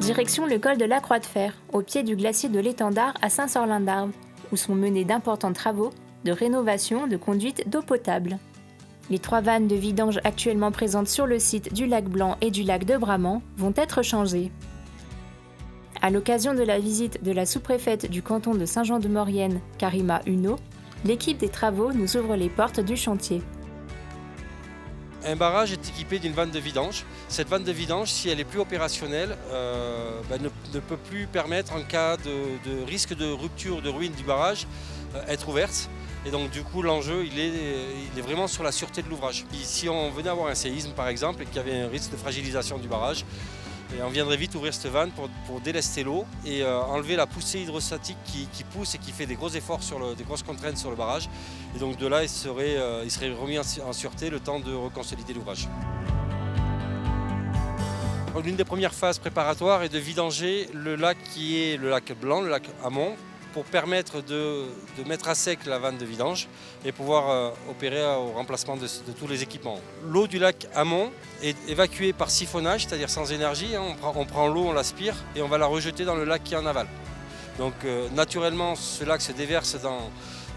Direction le col de la Croix de Fer, au pied du glacier de l'Étendard à Saint-Sorlin-d'Arve, où sont menés d'importants travaux de rénovation de conduites d'eau potable. Les 3 vannes de vidange actuellement présentes sur le site du lac Blanc et du lac de Bramant vont être changées. À l'occasion de la visite de la sous-préfète du canton de Saint-Jean-de-Maurienne, Karima Huneau, l'équipe des travaux nous ouvre les portes du chantier. Un barrage est équipé d'une vanne de vidange. Cette vanne de vidange, si elle est plus opérationnelle, ne peut plus permettre, en cas de risque de rupture, de ruine du barrage, être ouverte. Et donc du coup l'enjeu il est vraiment sur la sûreté de l'ouvrage. Si on venait avoir un séisme par exemple et qu'il y avait un risque de fragilisation du barrage, on viendrait vite ouvrir cette vanne pour délester l'eau et enlever la poussée hydrostatique qui pousse et qui fait des gros efforts, des grosses contraintes sur le barrage. Et donc de là il serait remis en sûreté le temps de reconsolider l'ouvrage. L'une des premières phases préparatoires est de vidanger le lac qui est le lac Blanc, le lac Amont, pour permettre de mettre à sec la vanne de vidange et pouvoir opérer au remplacement de tous les équipements. L'eau du lac Amont est évacuée par siphonnage, c'est-à-dire sans énergie. On prend l'eau, on l'aspire et on va la rejeter dans le lac qui est en aval. Donc naturellement, ce lac se déverse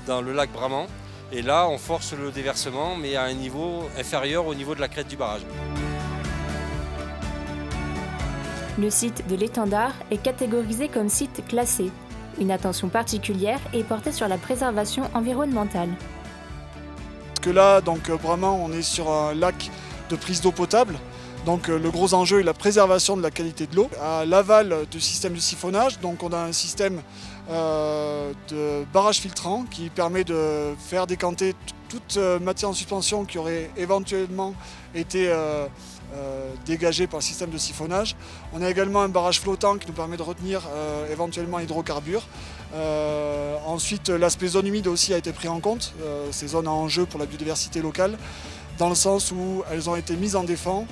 dans le lac Bramant et là, on force le déversement, mais à un niveau inférieur au niveau de la crête du barrage. Le site de l'Étendard est catégorisé comme site classé. Une attention particulière est portée sur la préservation environnementale. Parce que là, donc vraiment, on est sur un lac de prise d'eau potable. Donc le gros enjeu est la préservation de la qualité de l'eau. À l'aval du système de siphonnage, donc on a un système de barrage filtrant qui permet de faire décanter toute matière en suspension qui aurait éventuellement été dégagée par le système de siphonnage. On a également un barrage flottant qui nous permet de retenir éventuellement hydrocarbures. Ensuite, l'aspect zone humide aussi a été pris en compte. Ces zones à enjeu pour la biodiversité locale, dans le sens où elles ont été mises en défend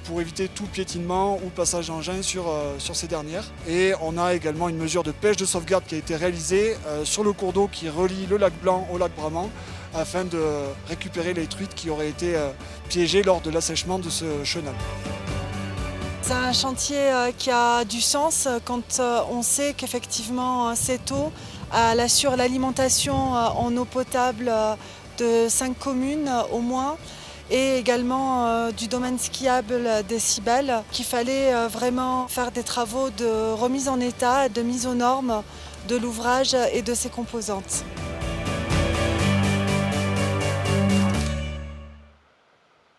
pour éviter tout piétinement ou passage d'engins sur ces dernières. Et on a également une mesure de pêche de sauvegarde qui a été réalisée sur le cours d'eau qui relie le lac Blanc au lac Bramant afin de récupérer les truites qui auraient été piégées lors de l'assèchement de ce chenal. C'est un chantier qui a du sens quand on sait qu'effectivement cette eau elle assure l'alimentation en eau potable de 5 communes au moins et également du domaine skiable des Cibelles, qu'il fallait vraiment faire des travaux de remise en état, de mise aux normes de l'ouvrage et de ses composantes.